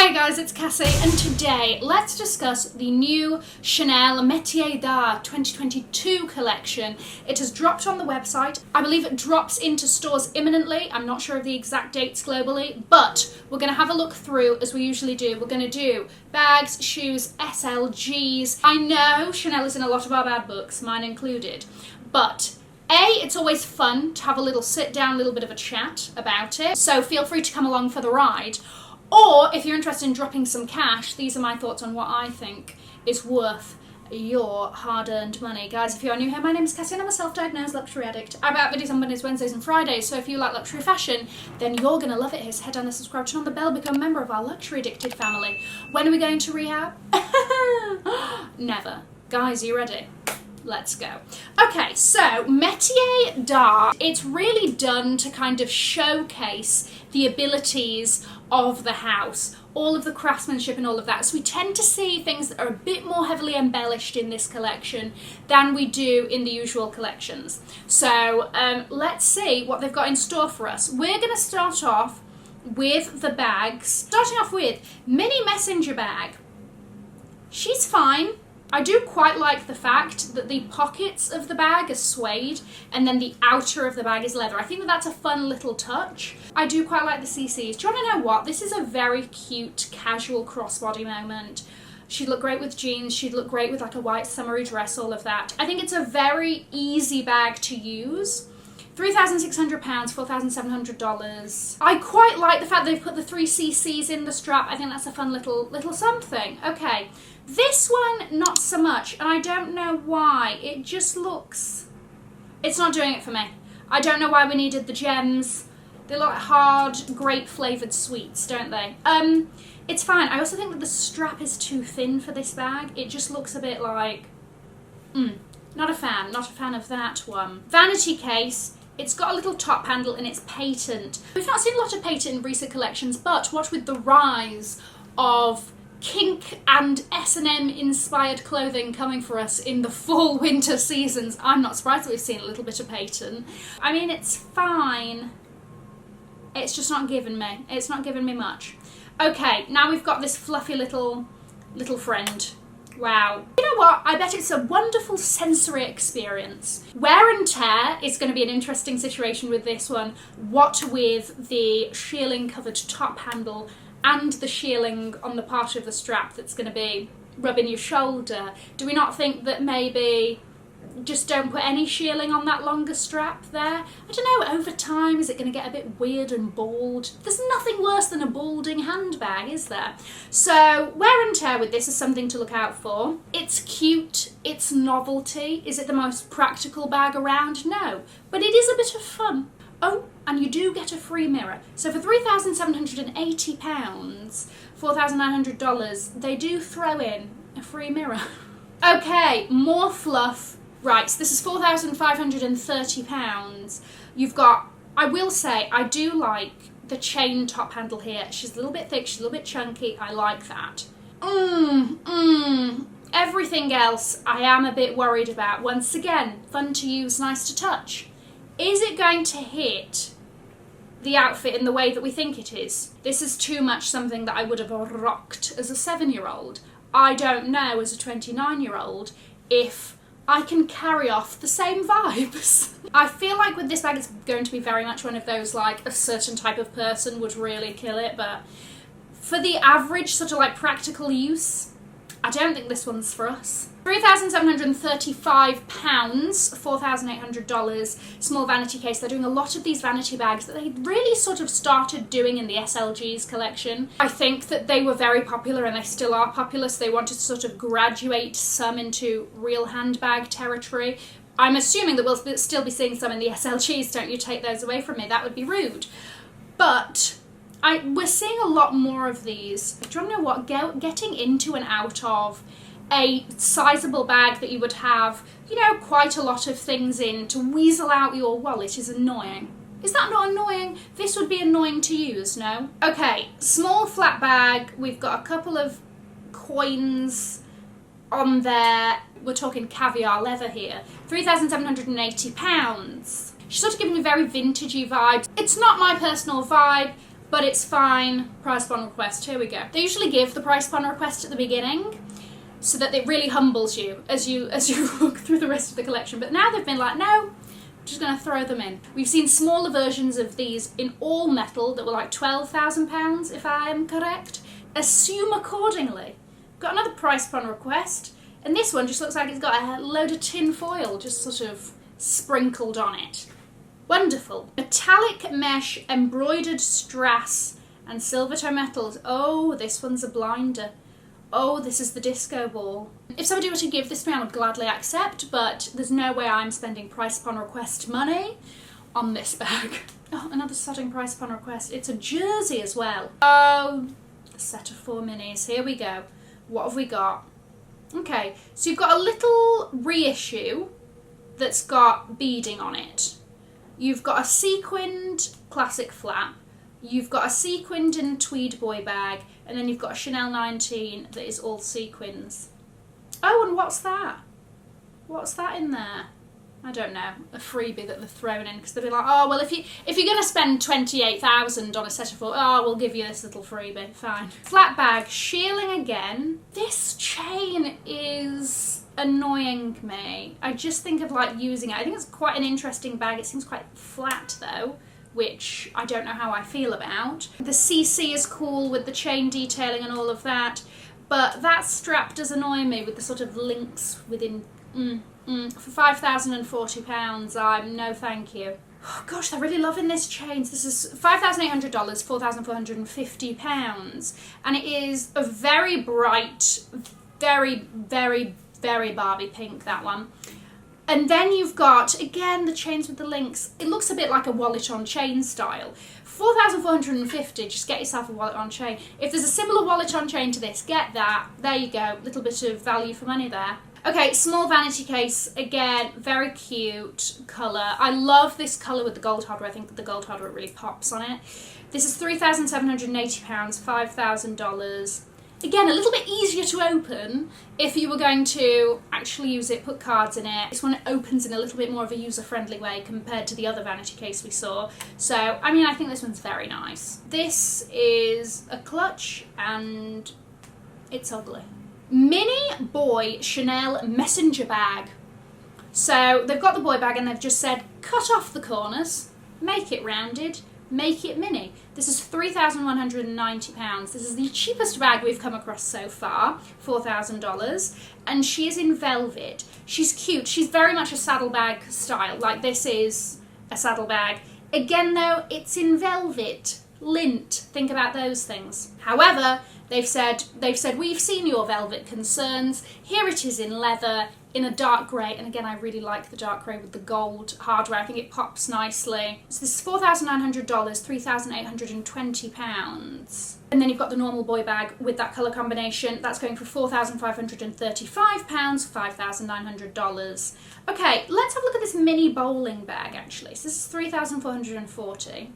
Hi guys, it's Cassie, and today let's discuss the new CHANEL Métiers d'Art 2022 collection. It has dropped on the website. I believe it drops into stores imminently. I'm not sure of the exact dates globally, but we're going to have a look through as we usually do. We're going to do bags, shoes, SLGs. I know CHANEL is in a lot of our bad books, mine included, but it's always fun to have a little sit down, a little bit of a chat about it, so feel free to come along for the ride. Or if you're interested in dropping some cash, these are my thoughts on what I think is worth your hard-earned money. Guys, if you are new here, my name is Cassie and I'm a self-diagnosed luxury addict. I put out videos on Mondays, Wednesdays and Fridays, so if you like luxury fashion, then you're going to love it. Head down and subscribe, turn on the bell, become a member of our luxury addicted family. When are we going to rehab? Never. Guys, are you ready? Let's go. Okay, so Metiers d'Art, it's really done to kind of showcase the abilities of the house, all of the craftsmanship and all of that. So we tend to see things that are a bit more heavily embellished in this collection than we do in the usual collections. So let's see what they've got in store for us. We're going to start off with the bags. Starting off with Mini Messenger bag. She's fine. I do quite like the fact that the pockets of the bag are suede and then the outer of the bag is leather. I think that that's a fun little touch. I do quite like the CCs. Do you want to know what? This is a very cute casual crossbody moment. She'd look great with jeans, she'd look great with like a white summery dress, all of that. I think it's a very easy bag to use. £3,600, $4,700. I quite like the fact they've put the 3 CCs in the strap. I think that's a fun little something. Okay. This one, not so much, and I don't know why. It just looks... It's not doing it for me. I don't know why we needed the gems. They look like hard, grape-flavoured sweets, don't they? It's fine. I also think that the strap is too thin for this bag. It just looks a bit like... Not a fan of that one. Vanity case. It's got a little top handle and it's patent. We've not seen a lot of patent in recent collections, but what with the rise of kink and S&M inspired clothing coming for us in the fall winter seasons, I'm not surprised that we've seen a little bit of patent. I mean, it's fine. It's just not giving me. It's not giving me much. Okay, now we've got this fluffy little friend. Wow. You know what? I bet it's a wonderful sensory experience. Wear and tear is going to be an interesting situation with this one. What with the shearling covered top handle and the shearling on the part of the strap that's going to be rubbing your shoulder. Do we not think that maybe just don't put any shearling on that longer strap there? I don't know, over time is it going to get a bit weird and bald? There's nothing worse than a balding handbag, is there? So wear and tear with this is something to look out for. It's cute, it's novelty. Is it the most practical bag around? No, but it is a bit of fun. Oh, and you do get a free mirror. So for £3,780, $4,900, they do throw in a free mirror. Okay, more fluff. Right, so this is £4,530. You've got, I will say, I do like the chain top handle here. She's a little bit thick, she's a little bit chunky. I like that. Everything else I am a bit worried about. Once again, fun to use, nice to touch. Is it going to hit the outfit in the way that we think it is? This is too much something that I would have rocked as a 7-year-old. I don't know as a 29-year-old if I can carry off the same vibes. I feel like with this bag it's going to be very much one of those like a certain type of person would really kill it, but for the average sort of like practical use, I don't think this one's for us. £3,735, $4,800, small vanity case. They're doing a lot of these vanity bags that they really sort of started doing in the SLGs collection. I think that they were very popular and they still are popular, so they wanted to sort of graduate some into real handbag territory. I'm assuming that we'll still be seeing some in the SLGs. Don't you take those away from me, that would be rude. But we're seeing a lot more of these. Do you want to know what? Getting into and out of a sizable bag that you would have, you know, quite a lot of things in to weasel out your wallet is annoying. Is that not annoying? This would be annoying to use, no? Okay, small flat bag. We've got a couple of coins on there. We're talking caviar leather here. £3,780. She's sort of giving me very vintagey vibes. It's not my personal vibe, but it's fine. Price upon request, here we go. They usually give the price upon request at the beginning, so that it really humbles you as you look through the rest of the collection. But now they've been like, no, I'm just going to throw them in. We've seen smaller versions of these in all metal that were like £12,000, if I am correct. Assume accordingly. Got another price upon request, and this one just looks like it's got a load of tin foil just sort of sprinkled on it. Wonderful. Metallic mesh, embroidered strass, and silver toe metals. Oh, this one's a blinder. Oh, this is the disco ball. If somebody were to give this to me, I would gladly accept, but there's no way I'm spending price upon request money on this bag. Oh, another sodding price upon request. It's a jersey as well. Oh, a set of 4 minis. Here we go. What have we got? Okay, so you've got a little reissue that's got beading on it. You've got a sequined classic flap. You've got a sequined and tweed boy bag, and then you've got a Chanel 19 that is all sequins. Oh, and what's that? What's that in there? I don't know, a freebie that they've thrown in, because they'll be like, oh, well, if you're going to spend $28,000 on a set of 4, oh, we'll give you this little freebie, fine. Flat bag, shearling again. This chain is annoying me. I just think of like using it. I think it's quite an interesting bag. It seems quite flat though, which I don't know how I feel about. The CC is cool with the chain detailing and all of that, but that strap does annoy me with the sort of links within. For £5,040, I'm no thank you. Oh gosh, they're really loving this chains. This is $5,800, £4,450, and it is a very bright, very, very, very Barbie pink, that one. And then you've got, again, the chains with the links. It looks a bit like a wallet on chain style. $4,450, just get yourself a wallet on chain. If there's a similar wallet on chain to this, get that. There you go, little bit of value for money there. Okay, small vanity case, again, very cute colour. I love this colour with the gold hardware. I think the gold hardware really pops on it. This is £3,780, $5,000. Again, a little bit easier to open if you were going to actually use it, put cards in it. This one opens in a little bit more of a user-friendly way compared to the other vanity case we saw. So, I mean, I think this one's very nice. This is a clutch and it's ugly. Mini boy Chanel messenger bag. So they've got the boy bag and they've just said, cut off the corners, make it rounded, make it mini. This is £3,190. This is the cheapest bag we've come across so far, $4,000. And she is in velvet. She's cute. She's very much a saddlebag style. Like this is a saddlebag. Again though, it's in velvet. Lint. Think about those things. However, they've said we've seen your velvet concerns. Here it is in leather, in a dark grey, and again I really like the dark grey with the gold hardware. I think it pops nicely. So this is $4,900, £3,820. And then you've got the normal boy bag with that colour combination. That's going for £4,535, $5,900. Okay, let's have a look at this mini bowling bag actually. So this is $3,440.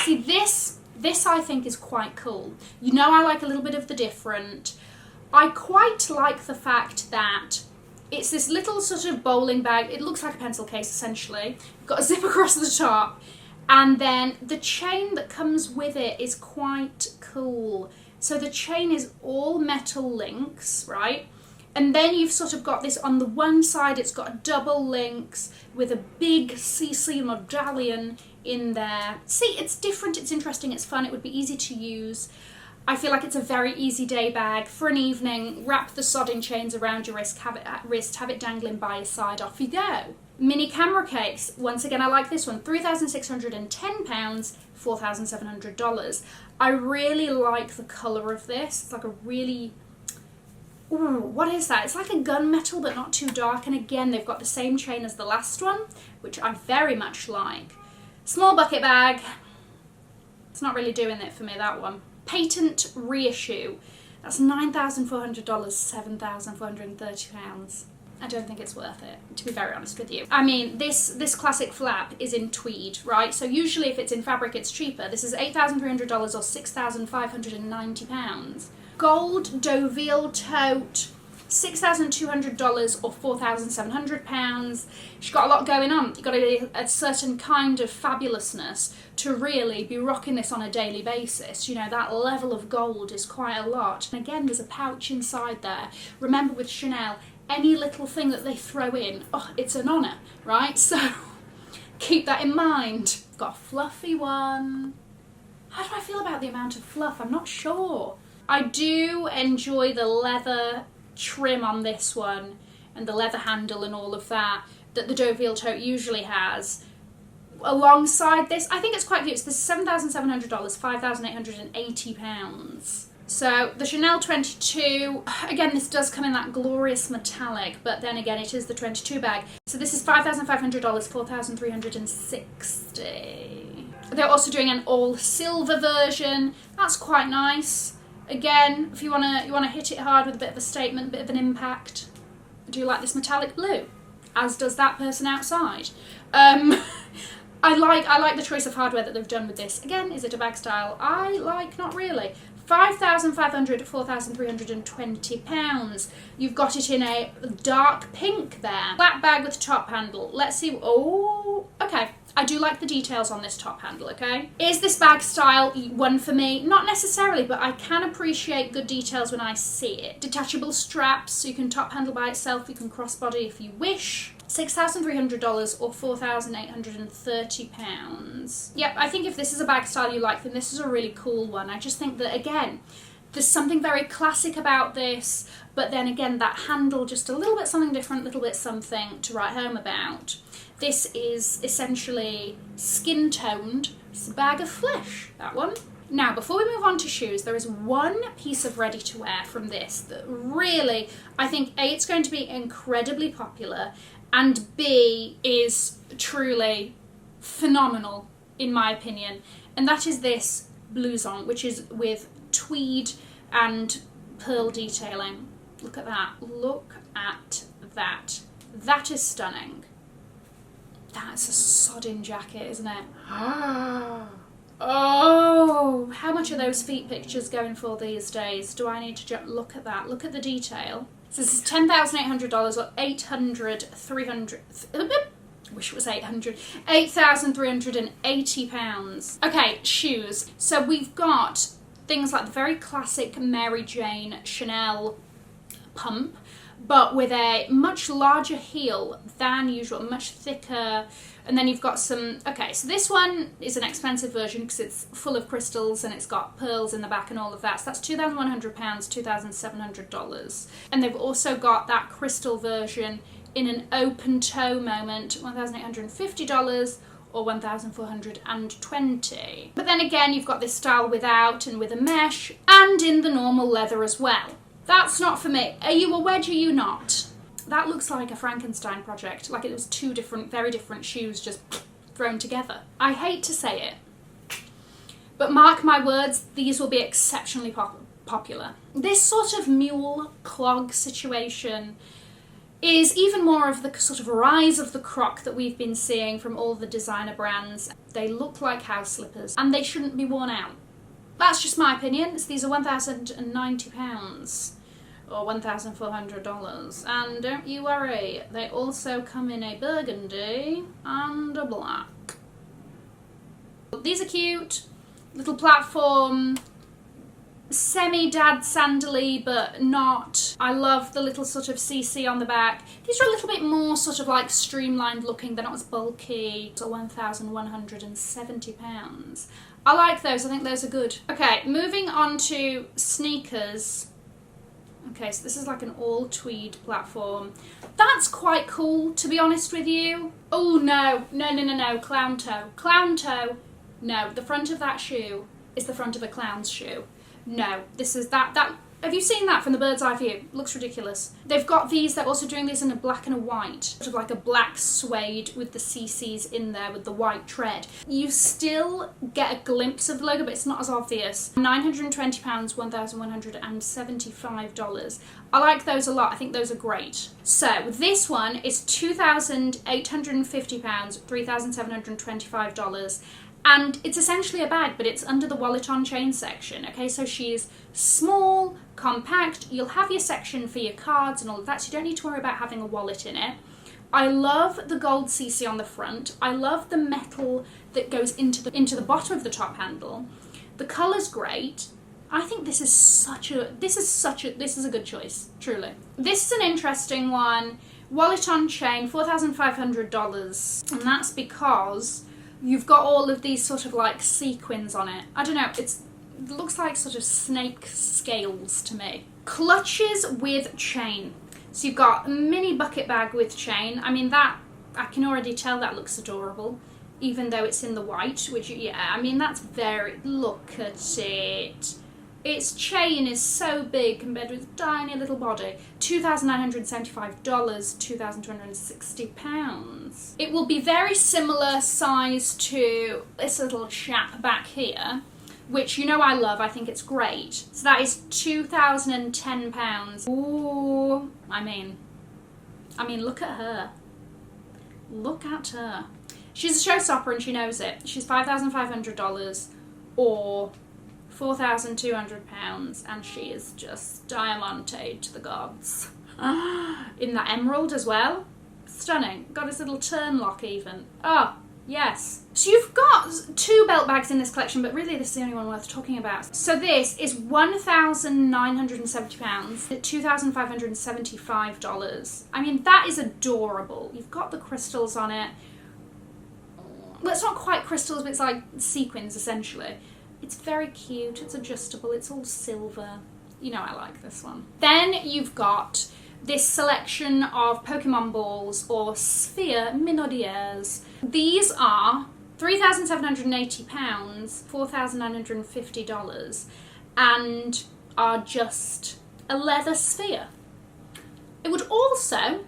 See, this I think is quite cool. You know, I like a little bit of the different. I quite like the fact that it's this little sort of bowling bag. It looks like a pencil case essentially. You've got a zip across the top, and then the chain that comes with it is quite cool. So the chain is all metal links, right? And then you've sort of got this on the one side, it's got double links with a big CC medallion in there. See, it's different, it's interesting, it's fun, it would be easy to use. I feel like it's a very easy day bag for an evening. Wrap the sodding chains around your wrist, have it dangling by your side, off you go. Mini camera case, once again I like this one, £3,610, $4,700. I really like the colour of this. It's like a really, ooh, what is that? It's like a gunmetal but not too dark, and again they've got the same chain as the last one, which I very much like. Small bucket bag, it's not really doing it for me, that one. Patent reissue, that's $9,400, £7,430. I don't think it's worth it, to be very honest with you. I mean, this classic flap is in tweed, right? So usually if it's in fabric, it's cheaper. This is $8,300 or £6,590. Gold Deauville tote. $6,200 or £4,700. She's got a lot going on. You've got to be a certain kind of fabulousness to really be rocking this on a daily basis. You know, that level of gold is quite a lot. And again, there's a pouch inside there. Remember with Chanel, any little thing that they throw in, oh, it's an honour, right? So keep that in mind. Got a fluffy one. How do I feel about the amount of fluff? I'm not sure. I do enjoy the leather trim on this one and the leather handle and all of that the Deauville tote usually has. Alongside this, I think it's quite cute. So this is $7,700, £5,880. So the Chanel 22, again, this does come in that glorious metallic, but then again, it is the 22 bag. So this is $5,500, $4,360. They're also doing an all silver version. That's quite nice. Again, if you wanna hit it hard with a bit of a statement, a bit of an impact. I do like this metallic blue, as does that person outside. I like the choice of hardware that they've done with this. Again, is it a bag style? I like, not really. £5,500 to £4,320. You've got it in a dark pink there. Black bag with top handle. Let's see. Oh, okay. I do like the details on this top handle, okay? Is this bag style one for me? Not necessarily, but I can appreciate good details when I see it. Detachable straps, so you can top handle by itself, you can crossbody if you wish. $6,300 or £4,830. Yep, I think if this is a bag style you like, then this is a really cool one. I just think that, again, there's something very classic about this, but then again, that handle, just a little bit something different, a little bit something to write home about. This is essentially skin-toned. It's a bag of flesh, that one. Now, before we move on to shoes, there is one piece of ready-to-wear from this that really, I think, A, it's going to be incredibly popular, and B, is truly phenomenal, in my opinion. And that is this blouson, which is with tweed and pearl detailing. Look at that. Look at that. That is stunning. That's a sodding jacket, isn't it? Oh, how much are those feet pictures going for these days? Do I need to look at that? Look at the detail. So this is $10,800 or wish it was 800. £8,380. Okay, shoes. So we've got things like the very classic Mary Jane Chanel pump, but with a much larger heel than usual, much thicker. And then you've got some, okay, so this one is an expensive version because it's full of crystals and it's got pearls in the back and all of that. So that's £2,100, $2,700. And they've also got that crystal version in an open toe moment, $1,850 or $1,420. But then again, you've got this style without and with a mesh and in the normal leather as well. That's not for me. Are you a wedge or are you not? That looks like a Frankenstein project, like it was two different, very different shoes just thrown together. I hate to say it, but mark my words, these will be exceptionally popular. This sort of mule clog situation is even more of the sort of rise of the croc that we've been seeing from all the designer brands. They look like house slippers and they shouldn't be worn out. That's just my opinion. So these are £1,090 or $1,400. And don't you worry, they also come in a burgundy and a black. These are cute. Little platform, semi-dad sandally, but not. I love the little sort of CC on the back. These are a little bit more sort of like streamlined looking. They're not as bulky. So £1,170. I like those. I think those are good. Okay, moving on to sneakers. Okay, so this is like an all tweed platform. That's quite cool, to be honest with you. Oh no, clown toe. Clown toe. No, the front of that shoe is the front of a clown's shoe. No, this is that. Have you seen that from the bird's eye view? Looks ridiculous. They've got these, they're also doing these in a black and a white. Sort of like a black suede with the CCs in there with the white tread. You still get a glimpse of the logo, but it's not as obvious. £920, $1,175. I like those a lot. I think those are great. So this one is £2,850, $3,725. And it's essentially a bag, but it's under the wallet on chain section. Okay, so she's small, compact. You'll have your section for your cards and all of that, so you don't need to worry about having a wallet in it. I love the gold CC on the front. I love the metal that goes into the bottom of the top handle. The colour's great. I think this is a good choice, truly. This is an interesting one. Wallet on chain, $4,500, and that's because you've got all of these sort of like sequins on it. I don't know, it looks like sort of snake scales to me. Clutches with chain. So you've got a mini bucket bag with chain. I mean, that, I can already tell that looks adorable, even though it's in the white, which, yeah, I mean, that's very, look at it. Its chain is so big compared with its tiny little body. $2,975, £2,260. It will be very similar size to this little chap back here, which you know I love, I think it's great. So that is £2,010. Ooh, I mean, look at her. Look at her. She's a showstopper and she knows it. She's $5,500 or £4,200, and she is just diamante to the gods. In that emerald as well. Stunning. Got his little turn lock even. Oh, yes. So you've got 2 belt bags in this collection, but really this is the only one worth talking about. So this is £1,970, $2,575. I mean, that is adorable. You've got the crystals on it. Well, it's not quite crystals, but it's like sequins, essentially. It's very cute, it's adjustable, it's all silver. You know I like this one. Then you've got this selection of Pokemon balls or Sphere Minaudiers. These are £3,780, $4,950, and are just a leather sphere. It would also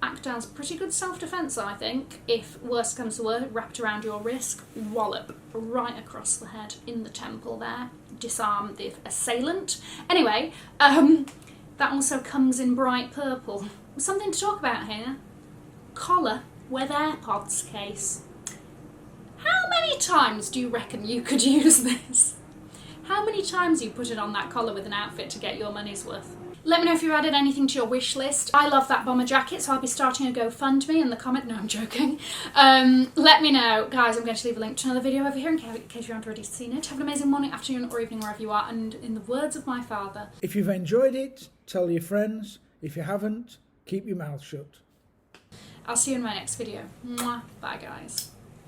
act as pretty good self-defense, I think, if worst comes to worst, wrapped around your wrist, wallop right across the head in the temple there, disarm the assailant. Anyway, that also comes in bright purple. Something to talk about here. Collar with AirPods case. How many times do you reckon you could use this? How many times you put it on that collar with an outfit to get your money's worth? Let me know if you've added anything to your wish list. I love that bomber jacket, so I'll be starting a GoFundMe in the comment. No, I'm joking. Let me know. Guys, I'm going to leave a link to another video over here in case you haven't already seen it. Have an amazing morning, afternoon, or evening wherever you are. And in the words of my father, if you've enjoyed it, tell your friends. If you haven't, keep your mouth shut. I'll see you in my next video. Mwah. Bye, guys.